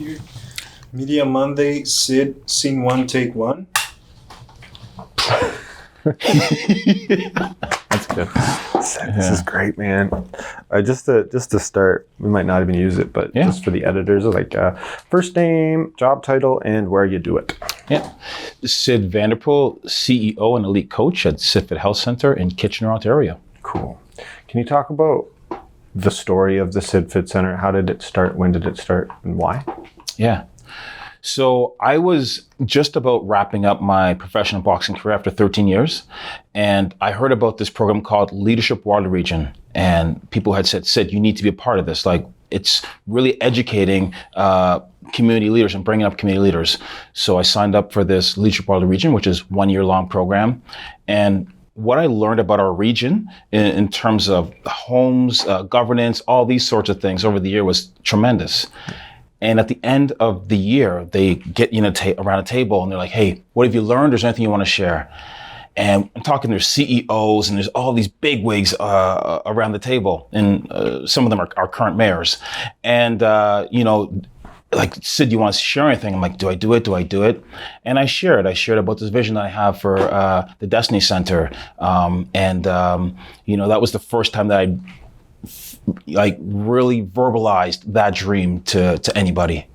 you. Media Monday, Syd, scene 1, take 1. That's good. This is great, man. Just to start, we might not even use it, but just for the editors, like first name, job title, and where you do it. Yeah. Syd Vanderpool, CEO and elite coach at SydFIT Centre in Kitchener-Waterloo. Cool. Can you talk about the story of the SydFIT Centre? How did it start? When did it start? And why? Yeah. So I was just about wrapping up my professional boxing career after 13 years. And I heard about this program called Kitchener-Waterloo region. And people had said, Syd, you need to be a part of this. Like, it's really educating community leaders and bringing up community leaders. So I signed up for this Kitchener-Waterloo region, which is 1 year long program. And what I learned about our region in terms of homes, governance, all these sorts of things over the year was tremendous. And at the end of the year, they get around a table and they're like, hey, what have you learned? Is there anything you want to share? And I'm talking, there's CEOs and there's all these bigwigs around the table. And some of them are current mayors. And, like, Syd, do you want to share anything? I'm like, do I do it? Do I do it? And I shared about this vision that I have for the Destiny Center. That was the first time that I really verbalized that dream to anybody.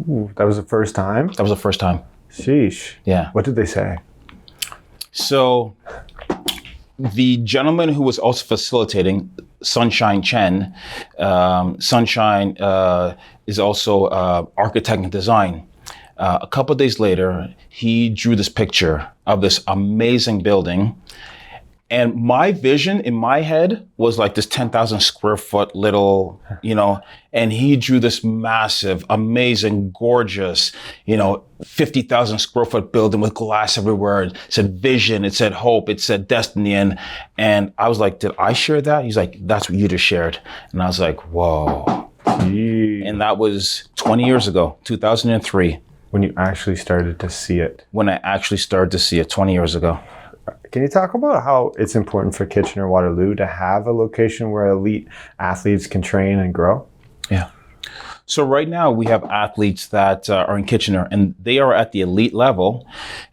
Ooh, that was the first time? That was the first time. Sheesh. Yeah. What did they say? So the gentleman who was also facilitating, Sunshine Chen, Sunshine is also architect and design. A couple of days later, he drew this picture of this amazing building. And my vision in my head was like this 10,000 square foot little, and he drew this massive, amazing, gorgeous, 50,000 square foot building with glass everywhere. It said vision, it said hope, it said destiny. And I was like, did I share that? He's like, that's what you just shared. And I was like, whoa. Yeah. And that was 20 years ago, 2003. When you actually started to see it. When I actually started to see it 20 years ago. Can you talk about how it's important for Kitchener-Waterloo to have a location where elite athletes can train and grow? Yeah. So right now we have athletes that are in Kitchener and they are at the elite level.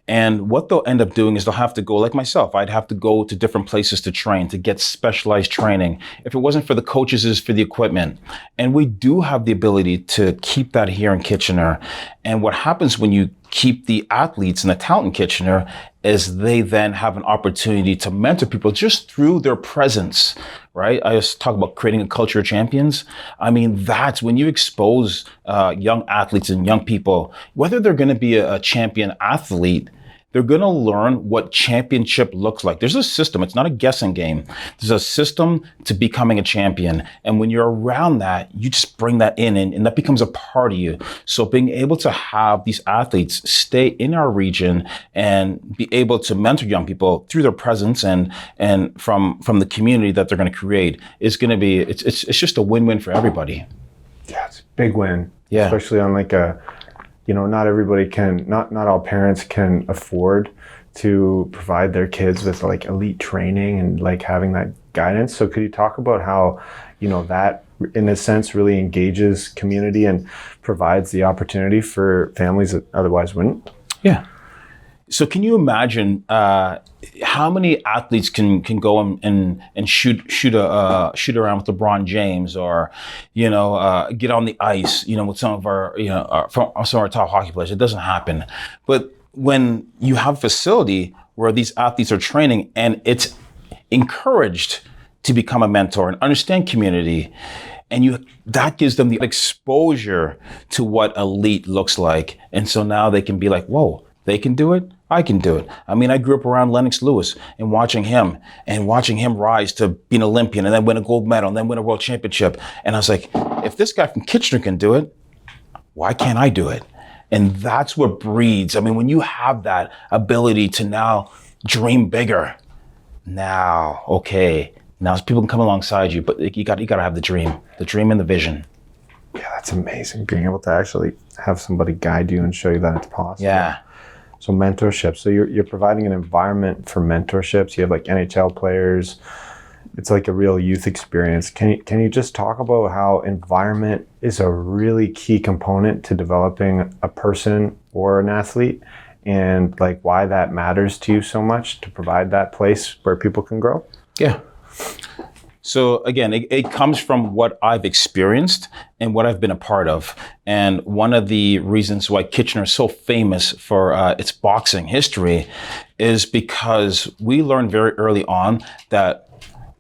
And what they'll end up doing is they'll have to go, like myself, I'd have to go to different places to train, to get specialized training. If it wasn't for the coaches, it's for the equipment. And we do have the ability to keep that here in Kitchener. And what happens when you keep the athletes and the talent in Kitchener is they then have an opportunity to mentor people just through their presence, right? I just talk about creating a culture of champions. I mean, that's when you expose young athletes and young people, whether they're going to be a champion athlete, they're going to learn what championship looks like. There's a system. It's not a guessing game. There's a system to becoming a champion. And when you're around that, you just bring that in and that becomes a part of you. So being able to have these athletes stay in our region and be able to mentor young people through their presence and from the community that they're going to create is going to be, it's just a win-win for everybody. Yeah, it's a big win. Yeah. Especially on like not everybody can, not all parents can afford to provide their kids with like elite training and like having that guidance. So could you talk about how, that in a sense really engages community and provides the opportunity for families that otherwise wouldn't? Yeah. So can you imagine how many athletes can go and shoot around with LeBron James or get on the ice with some of our some of our top hockey players? It doesn't happen. But when you have a facility where these athletes are training and it's encouraged to become a mentor and understand community, and that gives them the exposure to what elite looks like, and so now they can be like, whoa, they can do it. I can do it. I mean, I grew up around Lennox Lewis and watching him rise to be an Olympian and then win a gold medal and then win a world championship. And I was like, if this guy from Kitchener can do it, why can't I do it? And that's what breeds. I mean, when you have that ability to now dream bigger, now people can come alongside you, but you got to have the dream and the vision. Yeah, that's amazing. Being able to actually have somebody guide you and show you that it's possible. Yeah. So mentorship. So you're providing an environment for mentorships. You have like NHL players it's like a real youth experience. Can you just talk about how environment is a really key component to developing a person or an athlete, and like why that matters to you so much to provide that place where people can grow? Yeah. So again, it comes from what I've experienced and what I've been a part of. And one of the reasons why Kitchener is so famous for its boxing history is because we learned very early on that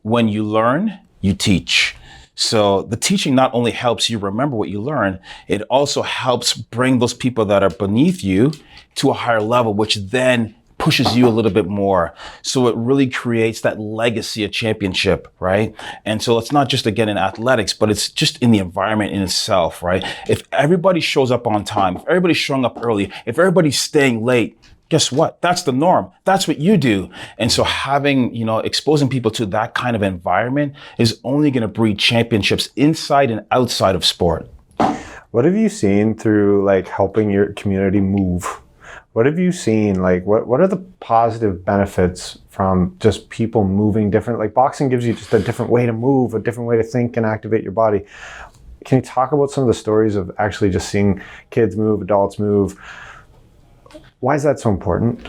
when you learn, you teach. So the teaching not only helps you remember what you learn, it also helps bring those people that are beneath you to a higher level, which then pushes you a little bit more. So it really creates that legacy of championship, right? And so it's not just, again, in athletics, but it's just in the environment in itself, right? If everybody shows up on time, if everybody's showing up early, if everybody's staying late, guess what? That's the norm. That's what you do. And so having, exposing people to that kind of environment is only going to breed championships inside and outside of sport. What have you seen through like helping your community move? What have you seen? Like, what are the positive benefits from just people moving different? Like, boxing gives you just a different way to move, a different way to think and activate your body. Can you talk about some of the stories of actually just seeing kids move, adults move? Why is that so important?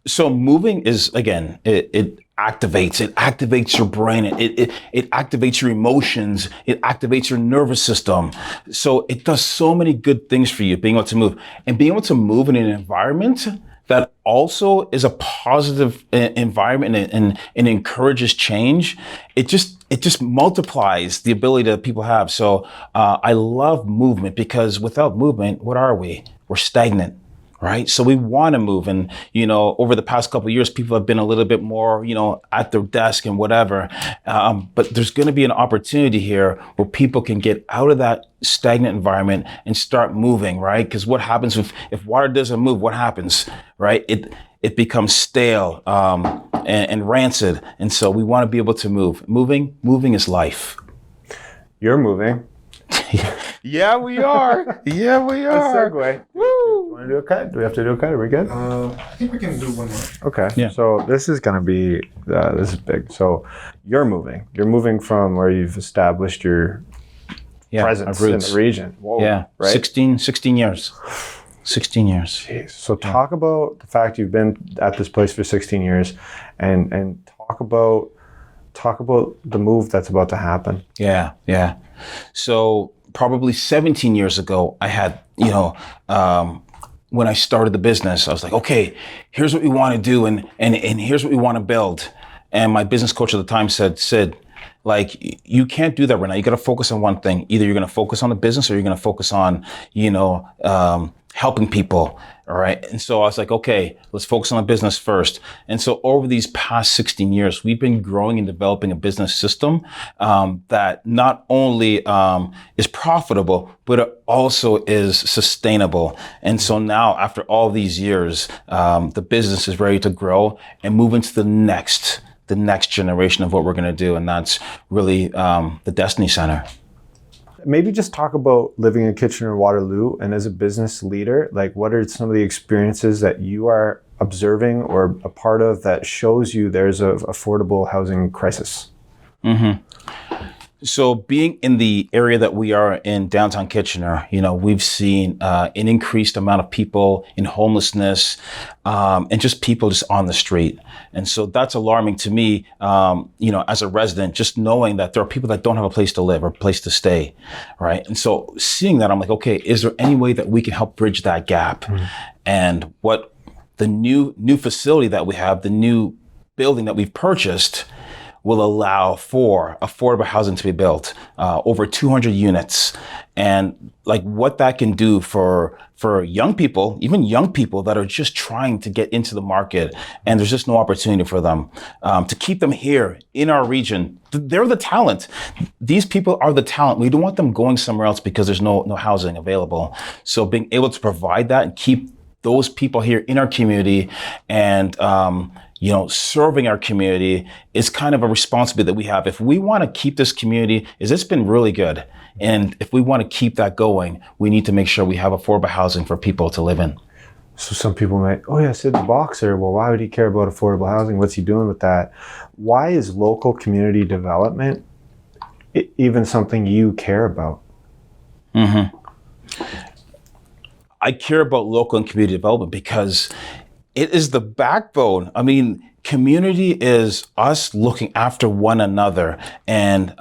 So moving is, again, it activates your brain. It activates your emotions. It activates your nervous system. So it does so many good things for you, being able to move and being able to move in an environment that also is a positive environment and encourages change. It just multiplies the ability that people have. So I love movement because without movement, what are we? We're stagnant. Right. So we want to move. And, over the past couple of years, people have been a little bit more, at their desk and whatever. But there's going to be an opportunity here where people can get out of that stagnant environment and start moving. Right. Because what happens if water doesn't move? What happens? Right. It becomes stale and rancid. And so we want to be able to move. Moving is life. You're moving. Yeah, we are. Yeah, we are. A segue. Woo! You want to do a cut? Do we have to do a cut? Are we good? I think we can do one more. Okay. Yeah. So this is going to be, this is big. So you're moving. You're moving from where you've established your presence in the region. Whoa, yeah. Right? 16 years. 16 years. Jeez. So talk about the fact you've been at this place for 16 years and talk about the move that's about to happen. Yeah. So probably 17 years ago, I had, when I started the business, I was like, okay, here's what we want to do and here's what we want to build. And my business coach at the time said, Syd, like, you can't do that right now. You got to focus on one thing. Either you're going to focus on the business or you're going to focus on, helping people. All right. And so I was like, okay, let's focus on the business first. And so over these past 16 years, we've been growing and developing a business system that not only is profitable, but it also is sustainable. And so now, after all these years, the business is ready to grow and move into the next generation of what we're going to do. And that's really the Destiny Center. Maybe just talk about living in Kitchener-Waterloo, and as a business leader, like what are some of the experiences that you are observing or a part of that shows you there's an affordable housing crisis? Mm-hmm. So being in the area that we are in downtown Kitchener, we've seen an increased amount of people in homelessness and just people just on the street. And so that's alarming to me, as a resident, just knowing that there are people that don't have a place to live or a place to stay, right? And so seeing that, I'm like, okay, is there any way that we can help bridge that gap? Mm-hmm. And what the new facility that we have, the new building that we've purchased, will allow for affordable housing to be built, over 200 units. And like what that can do for young people, even young people that are just trying to get into the market, and there's just no opportunity for them, to keep them here in our region. They're the talent. These people are the talent. We don't want them going somewhere else because there's no housing available. So being able to provide that and keep those people here in our community and, serving our community is kind of a responsibility that we have. If we want to keep this community, it's been really good. And if we want to keep that going, we need to make sure we have affordable housing for people to live in. So some people might, oh yeah, Syd's a boxer. Well, why would he care about affordable housing? What's he doing with that? Why is local community development even something you care about? Mm-hmm. I care about local and community development because it is the backbone. I mean, community is us looking after one another and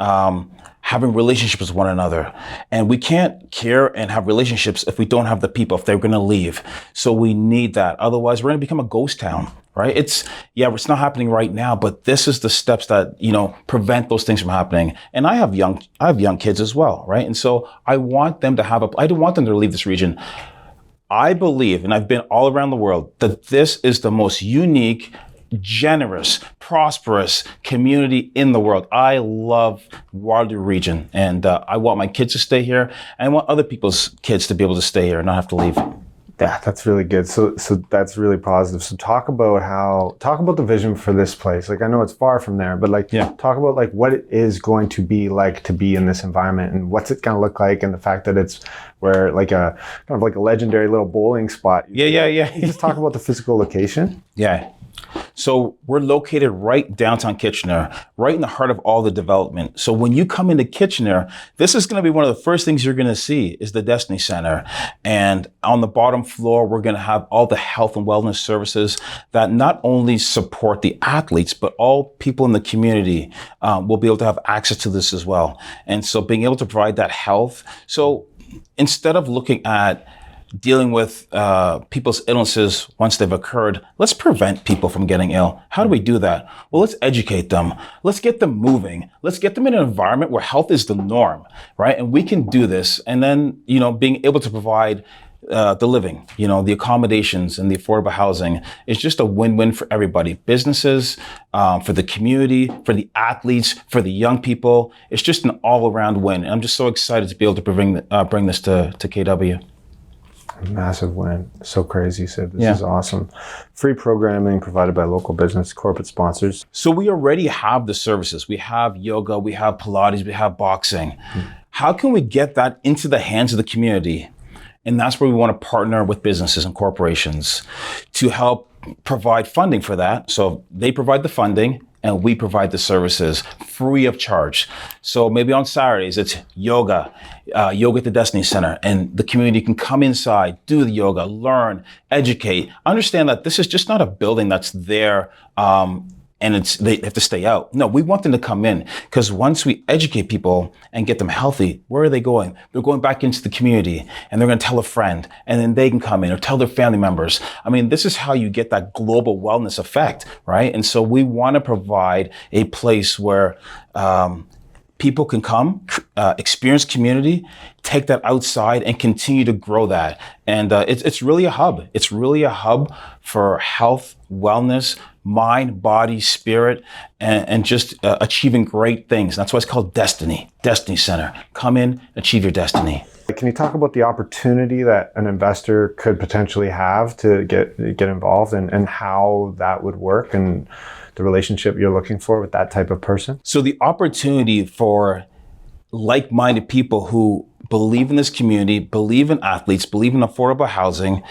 having relationships with one another. And we can't care and have relationships if we don't have the people, if they're going to leave. So we need that. Otherwise, we're going to become a ghost town, right? It's not happening right now, but this is the steps that, prevent those things from happening. And I have young kids as well, right? And so I want them to I don't want them to leave this region. I believe, and I've been all around the world, that this is the most unique, generous, prosperous community in the world. I love Waterloo region, and I want my kids to stay here, and I want other people's kids to be able to stay here and not have to leave. Yeah, that's really good. So that's really positive. So talk about the vision for this place. Like, I know it's far from there, but talk about like what it is going to be like to be in this environment and what's it going to look like, and the fact that it's where like a kind of like a legendary little bowling spot. Yeah. You just talk about the physical location. Yeah. So we're located right downtown Kitchener, right in the heart of all the development. So when you come into Kitchener, this is going to be one of the first things you're going to see is the Destiny Center. And on the bottom floor, we're going to have all the health and wellness services that not only support the athletes, but all people in the community will be able to have access to this as well. And so being able to provide that health. So instead of looking at dealing with people's illnesses once they've occurred, let's prevent people from getting ill. How do we do that? Well, let's educate them. Let's get them moving. Let's get them in an environment where health is the norm, right? And we can do this. And then, being able to provide the living, the accommodations and the affordable housing is just a win-win for everybody. Businesses, for the community, for the athletes, for the young people. It's just an all-around win. And I'm just so excited to be able to bring this to KW. Massive win. So crazy, Syd. This is awesome. Free programming provided by local business, corporate sponsors. So we already have the services. We have yoga, we have Pilates, we have boxing. How can we get that into the hands of the community? And that's where we want to partner with businesses and corporations to help provide funding for that. So they provide the funding and we provide the services free of charge. So maybe on Saturdays, it's yoga at the Destiny Center, and the community can come inside, do the yoga, learn, educate, understand that this is just not a building that's there and they have to stay out. No, we want them to come in, because once we educate people and get them healthy, where are they going? They're going back into the community, and they're going to tell a friend, and then they can come in or tell their family members. I mean, this is how you get that global wellness effect, right? And so we want to provide a place where people can come, experience community, take that outside and continue to grow that. And it's really a hub. It's really a hub for health, wellness, mind, body, spirit, and just achieving great things. That's why it's called Destiny Center. Come in, achieve your destiny. Can you talk about the opportunity that an investor could potentially have to get involved, and how that would work, and the relationship you're looking for with that type of person? So the opportunity for like-minded people who believe in this community, believe in athletes, believe in affordable housing,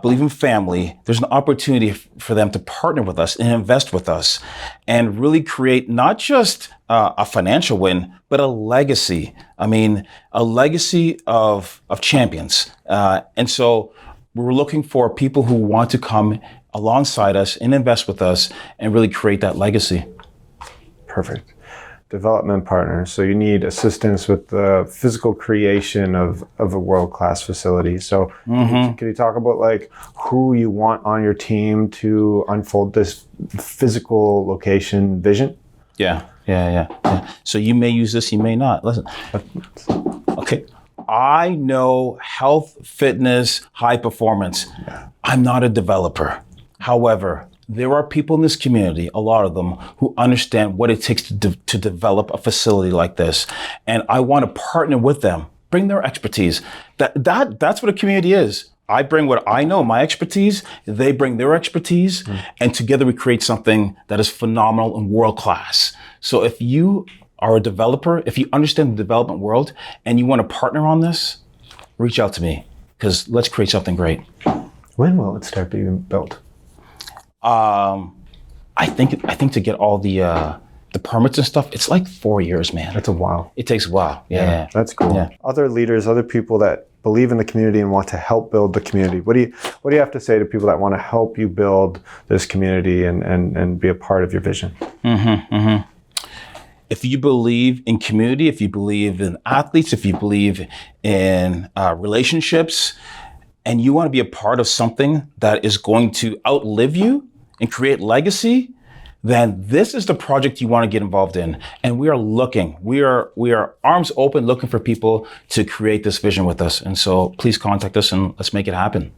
believe in family, there's an opportunity for them to partner with us and invest with us and really create not just a financial win, but a legacy. I mean, a legacy of champions. And so we're looking for people who want to come alongside us and invest with us and really create that legacy. Perfect. Development partners. So you need assistance with the physical creation of a world-class facility. So can you talk about like who you want on your team to unfold this physical location vision? Yeah. So you may use this, you may not. Listen. Okay. I know health, fitness, high performance. I'm not a developer. However, there are people in this community, a lot of them, who understand what it takes to develop a facility like this. And I want to partner with them, bring their expertise. That's what a community is. I bring what I know, my expertise, they bring their expertise, and together we create something that is phenomenal and world-class. So if you are a developer, if you understand the development world and you want to partner on this, reach out to me, because let's create something great. When will it start being built? I think to get all the permits and stuff, it's like 4 years, man. That's a while. It takes a while. Yeah. That's cool. Yeah. Other leaders, other people that believe in the community and want to help build the community. What do you have to say to people that want to help you build this community and be a part of your vision? If you believe in community, if you believe in athletes, if you believe in relationships, and you want to be a part of something that is going to outlive you and create legacy, then this is the project you want to get involved in. And we are arms open looking for people to create this vision with us. And so please contact us and let's make it happen.